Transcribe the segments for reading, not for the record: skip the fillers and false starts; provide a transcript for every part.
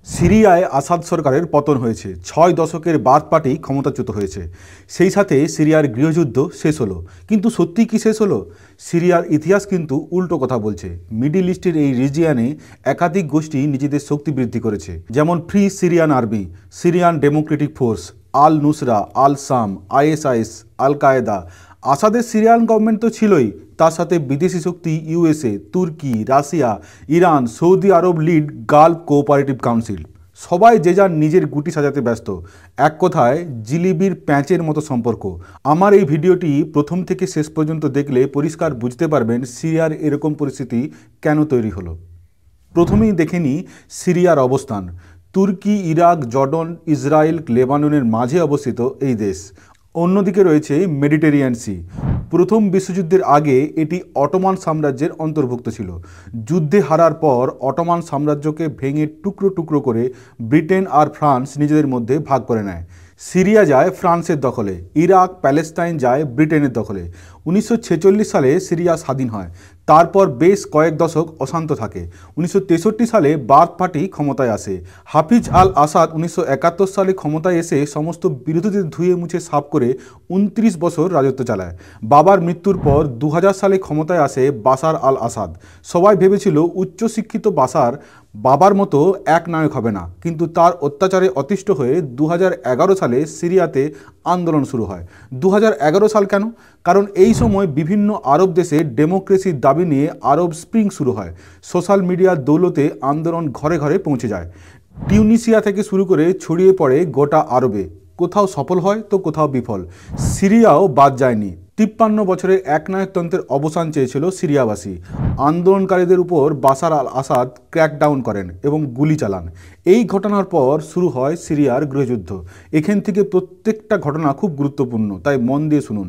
সিরিয়ায় আসাদ সরকারের পতন হয়েছে। ৬ দশকের বাথ পার্টি ক্ষমতাচ্যুত হয়েছে। সেই সাথে সিরিয়ার গৃহযুদ্ধ শেষ হলো। কিন্তু সত্যি কি শেষ হলো? সিরিয়ার ইতিহাস কিন্তু উল্টো কথা বলছে। মিডিল ইস্টের এই রিজিয়নে একাধিক গোষ্ঠী নিজেদের শক্তি বৃদ্ধি করেছে, যেমন Free Syrian Army, Syrian Democratic Force, al Nusra, al Sham, ISIS, al Qaeda. আসাদের সিরিয়ান গভর্নমেন্ট তো ছিলই, তার সাথে বিদেশি শক্তি USA, Turkey, Russia, Iran, Saudi Arabia led Gulf Cooperative Council. সবাই যে যার নিজের গুটি সাজাতে ব্যস্ত। এক কথায় জিলিবির প্যাঁচের মতো সম্পর্ক। আমার এই ভিডিওটি প্রথম থেকে শেষ পর্যন্ত দেখলে পরিষ্কার বুঝতে পারবেন সিরিয়ার এরকম পরিস্থিতি কেন তৈরি হলো। প্রথমেই দেখে নিই সিরিয়ার অবস্থান। তুর্কি, ইরাক, জর্ডন, ইসরায়েল, লেবাননের মাঝে অবস্থিত এই দেশ। অন্যদিকে রয়েছে মেডিটেরিয়ান সি। প্রথম বিশ্বযুদ্ধের আগে এটি অটোমান সাম্রাজ্যের অন্তর্ভুক্ত ছিল। যুদ্ধে হারার পর অটোমান সাম্রাজ্যকে ভেঙে টুকরো টুকরো করে ব্রিটেন আর ফ্রান্স নিজেদের মধ্যে ভাগ করে নেয়। সিরিয়া যায় ফ্রান্সের দখলে, ইরাক, প্যালেস্টাইন যায় ব্রিটেনের দখলে। 1946 সালে সিরিয়া স্বাধীন হয়। তারপর বেশ কয়েক দশক অশান্ত থাকে। 1963 সালে বাথ পার্টি ক্ষমতায় আসে। হাফিজ আল আসাদ 1971 সালে ক্ষমতায় এসে সমস্ত বিরোধীদের ধুয়ে মুছে সাফ করে 29 বছর রাজত্ব চালায়। বাবার মৃত্যুর পর 2000 সালে ক্ষমতায় আসে বাশার আল আসাদ। সবাই ভেবেছিল উচ্চশিক্ষিত বাশার বাবার মতো এক নায়ক হবে না, কিন্তু তার অত্যাচারে অতিষ্ঠ হয়ে 2011 সালে সিরিয়াতে আন্দোলন শুরু হয়। 2011 সাল কেন? কারণ এই সময় বিভিন্ন আরব দেশে ডেমোক্রেসির দাবি নিয়ে আরব স্প্রিং শুরু হয়। সোশ্যাল মিডিয়ার দৌলতে আন্দোলন ঘরে ঘরে পৌঁছে যায়। টিউনিসিয়া থেকে শুরু করে ছড়িয়ে পড়ে গোটা আরবে। কোথাও সফল হয় তো কোথাও বিফল। সিরিয়াও বাদ যায়নি। 53 বছরের একনায়কতন্ত্রের অবসান চেয়েছিল সিরিয়াবাসী। আন্দোলনকারীদের উপর বাশার আল আসাদ ক্র্যাকডাউন করেন এবং গুলি চালান। এই ঘটনার পর শুরু হয় সিরিয়ার গৃহযুদ্ধ। এখান থেকে প্রত্যেকটা ঘটনা খুব গুরুত্বপূর্ণ, তাই মন দিয়ে শুনুন।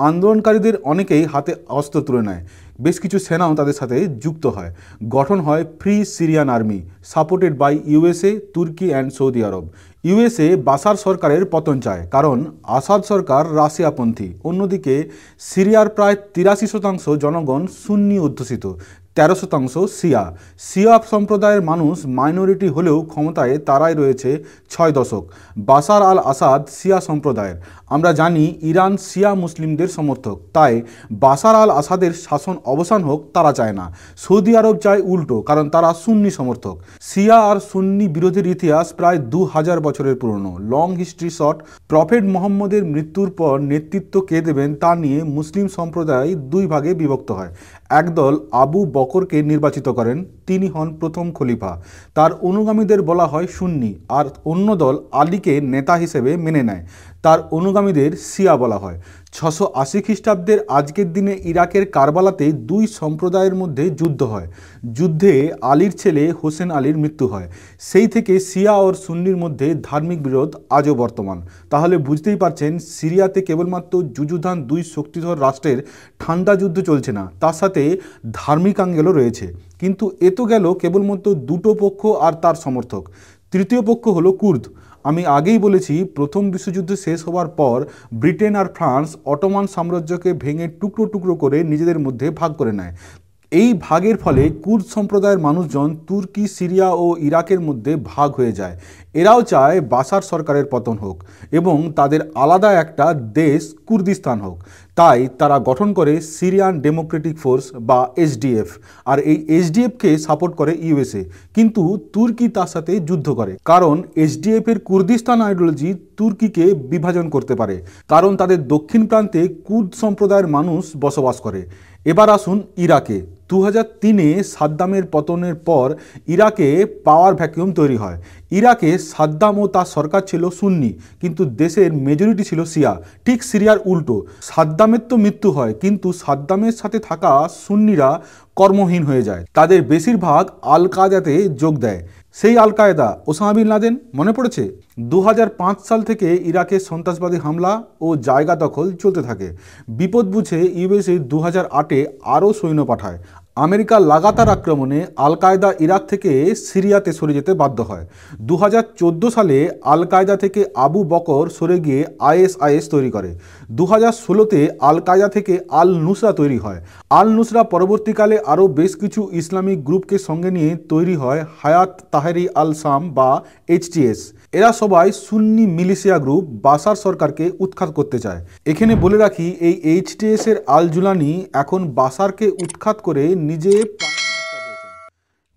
আন্দোলনকারীদের অনেকেই হাতে অস্ত্র তুলে নেয়। বেশ কিছু সেনাও তাদের সাথে যুক্ত হয়। গঠন হয় Free Syrian Army, supported by USA, Turkey and Saudi Arabia. USA Bashar সরকারের পতন চায়, কারণ আসাদ সরকার রাশিয়াপন্থী। অন্যদিকে সিরিয়ার প্রায় 83% জনগণ সুন্নি অধ্যুষিত, 13% শিয়া। শিয়া সম্প্রদায়ের মানুষ মাইনরিটি হলেও ক্ষমতায় তারাই রয়েছে 6 দশক। বাশার আল আসাদ শিয়া সম্প্রদায়ের। আমরা জানি ইরান শিয়া মুসলিমদের সমর্থক, তাই বাশার আল আসাদের শাসন অবসান হোক তারা চায় না। সৌদি আরব চায় উল্টো, কারণ তারা সুন্নি সমর্থক। শিয়া আর সুন্নি বিরোধের ইতিহাস প্রায় 2000 বছরের পুরনো। Long history short. প্রফেট মোহাম্মদের মৃত্যুর পর নেতৃত্ব কে দেবেন তা নিয়ে মুসলিম সম্প্রদায় দুই ভাগে বিভক্ত হয়। একদল আবু বকরকে নির্বাচিত করেন, তিনি হন প্রথম খলিফা। তার অনুগামীদের বলা হয় সুন্নি। আর অন্য দল আলীকে নেতা হিসেবে মেনে নেয়, তার অনুগামীদের শিয়া বলা হয়। 680 খ্রিস্টাব্দের আজকের দিনে ইরাকের কারবালাতে দুই সম্প্রদায়ের মধ্যে যুদ্ধ হয়। যুদ্ধে আলীর ছেলে হোসেন আলীর মৃত্যু হয়। সেই থেকে শিয়া ও সুন্নির মধ্যে ধার্মিক বিরোধ আজও বর্তমান। তাহলে বুঝতেই পারছেন সিরিয়াতে কেবলমাত্র যুযুধান দুই শক্তিধর রাষ্ট্রের ঠান্ডা যুদ্ধ চলছে না, তার সাথে ধার্মিক আঙ্গেলও রয়েছে। কিন্তু এ তো গেল কেবলমাত্র দুটো পক্ষ আর তার সমর্থক। তৃতীয় পক্ষ হলো কুর্দ। আমি আগেই বলেছি, প্রথম বিশ্বযুদ্ধ শেষ হওয়ার পর ব্রিটেন আর ফ্রান্স অটোমান সাম্রাজ্যকে ভেঙে টুকরো টুকরো করে নিজেদের মধ্যে ভাগ করে নেয়। এই ভাগের ফলে কুর্দ সম্প্রদায়ের মানুষজন তুর্কি, সিরিয়া ও ইরাকের মধ্যে ভাগ হয়ে যায়। এরাও চায় বাশার সরকারের পতন হোক এবং তাদের আলাদা একটা দেশ কুর্দিস্তান হোক। তাই তারা গঠন করে সিরিয়ান ডেমোক্রেটিক ফোর্স বা এসডিএফ। আর এই এসডিএফকে সাপোর্ট করে ইউএসএ। কিন্তু তুর্কি তার সাথে যুদ্ধ করে, কারণ এসডিএফের কুর্দিস্তান আইডিওলজি তুর্কিকে বিভাজন করতে পারে, কারণ তাদের দক্ষিণ প্রান্তে কুর্দ সম্প্রদায়ের মানুষ বসবাস করে। এবার আসুন ইরাকে। 2003-এ সাদ্দামের পতনের পর ইরাকে পাওয়ার ভ্যাকিউম তৈরি হয়। ইরাকে সাদ্দাম ও তার সরকার ছিল সুন্নি, কিন্তু দেশের মেজরিটি ছিল শিয়া। ঠিক সিরিয়ার উল্টো। সাদ্দামের তো মৃত্যু হয়, কিন্তু সাদ্দামের সাথে থাকা সুন্নিরা কর্মহীন হয়ে যায়। তাদের বেশিরভাগ আল কায়েদাতে যোগ দেয়। সেই আল কায়েদা, ওসামা বিন লাদেন, মনে পড়েছে? 2005 সাল থেকে ইরাকে সন্ত্রাসবাদী হামলা ও জায়গা দখল চলতে থাকে। বিপদ বুঝে ইউএসএ 2008-এ আরও সৈন্য পাঠায়। আমেরিকার লাগাতার আক্রমণে আল কায়দা ইরাক থেকে সিরিয়াতে সরে যেতে বাধ্য হয়। 2014 সালে আল কায়দা থেকে আবু বকর সরে গিয়ে আইএসআইএস তৈরি করে। 2016তে আল কায়দা থেকে আল নুসরা তৈরি হয়। আল নুসরা পরবর্তীকালে আরও বেশ কিছু ইসলামিক গ্রুপকে সঙ্গে নিয়ে তৈরি হয় হায়াত তাহরি আল শাম বা এইচটিএস। এরা সবাই সুন্নি মিলিশিয়া গ্রুপ, বাশার সরকারকে উৎখাত করতে চায়। এখানে বলে রাখি, এই এইচটিএস এর আল জুলানি এখন বাশারকে উৎখাত করে নিজে।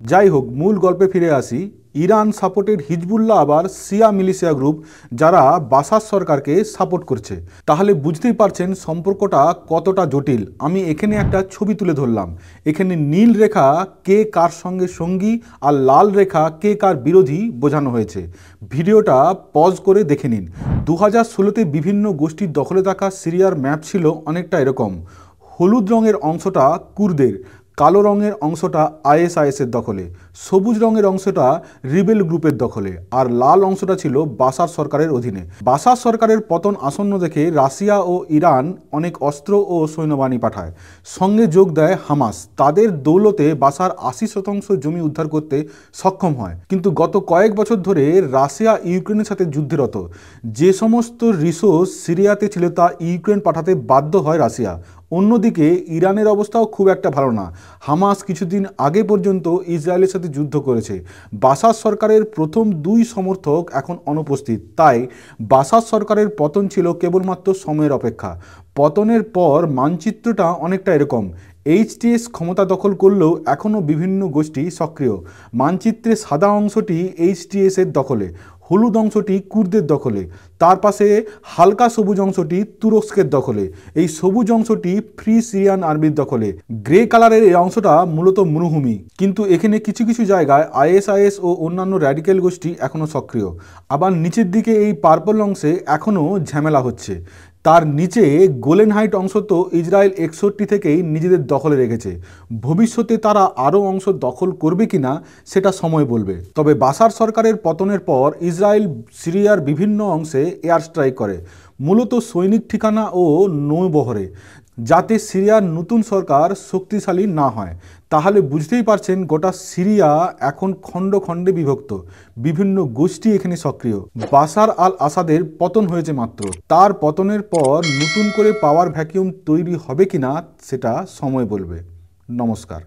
যাই হোক, মূল গল্পে ফিরে আসি। ইরান সাপোর্টেড হিজবুল্লাহ আবার শিয়া মিলিশিয়া গ্রুপ, যারা বাশার সরকারকে সাপোর্ট করছে। তাহলে বুঝতেই পারছেন সম্পর্কটা কতটা জটিল। আমি এখানে একটা ছবি তুলে ধরলাম। এখানে নীল রেখা কে কার সঙ্গে সঙ্গী আর লাল রেখা কে কার বিরোধী বোঝানো হয়েছে। ভিডিওটা পজ করে দেখে নিন। 2016তে বিভিন্ন গোষ্ঠীর দখলে থাকা সিরিয়ার ম্যাপ ছিল অনেকটা এরকম। হলুদ রঙের অংশটা কুর্দের, কালো রঙের অংশটা আইএসআইএসের দখলে, সবুজ রঙের অংশটা রিবেল গ্রুপের দখলে, আর লাল অংশটা ছিল বাশার সরকারের অধীনে। বাশার সরকারের পতন আসন্ন দেখে রাশিয়া ও ইরান অনেক অস্ত্র ও সৈন্যবাহিনী পাঠায়। সঙ্গে যোগ দেয় হামাস। তাদের দৌলতে বাশার 80% জমি উদ্ধার করতে সক্ষম হয়। কিন্তু গত কয়েক বছর ধরে রাশিয়া ইউক্রেনের সাথে যুদ্ধরত। যে সমস্ত রিসোর্স সিরিয়াতে ছিল তা ইউক্রেন পাঠাতে বাধ্য হয় রাশিয়া। অন্যদিকে ইরানের অবস্থাও খুব একটা ভালো না। হামাস কিছুদিন আগে পর্যন্ত ইসরায়েলের সাথে যুদ্ধ করেছে। বাশার সরকারের প্রথম 2 সমর্থক এখন অনুপস্থিত। তাই বাশার সরকারের পতন ছিল কেবলমাত্র সময়ের অপেক্ষা। পতনের পর মানচিত্রটা অনেকটা এরকম। এইচটিএস ক্ষমতা দখল করলেও এখনও বিভিন্ন গোষ্ঠী সক্রিয়। মানচিত্রে সাদা অংশটি এইচটিএস এর দখলে, হলুদ অংশটি কুর্দের দখলে, তার পাশে হালকা সবুজ অংশটি তুরস্কের দখলে, এই সবুজ অংশটি ফ্রি সিরিয়ান আর্মির দখলে, গ্রে কালারের এই অংশটা মূলত মরুভূমি। কিন্তু এখানে কিছু কিছু জায়গায় আইএসআইএস ও অন্যান্য র্যাডিক্যাল গোষ্ঠী এখনও সক্রিয়। আবার নিচের দিকে এই পার্পল অংশে এখনও ঝামেলা হচ্ছে। তার নিচে গোলেন হাইট অংশ তো ইসরায়েল 61 থেকেই নিজেদের দখলে রেখেছে। ভবিষ্যতে তারা আরও অংশ দখল করবে কিনা সেটা সময় বলবে। তবে বাশার সরকারের পতনের পর ইসরায়েল সিরিয়ার বিভিন্ন অংশে এয়ার স্ট্রাইক করে, মূলত সৈনিক ঠিকানা ও নৌবহরে, যাতে সিরিয়ার নতুন সরকার শক্তিশালী না হয়। তাহলে বুঝতেই পারছেন গোটা সিরিয়া এখন খণ্ড খণ্ডে বিভক্ত। বিভিন্ন গোষ্ঠী এখানে সক্রিয়। বাশার আল আসাদের পতন হয়েছে মাত্র। তার পতনের পর নতুন করে পাওয়ার ভ্যাকিউম তৈরি হবে কিনা সেটা সময় বলবে। নমস্কার।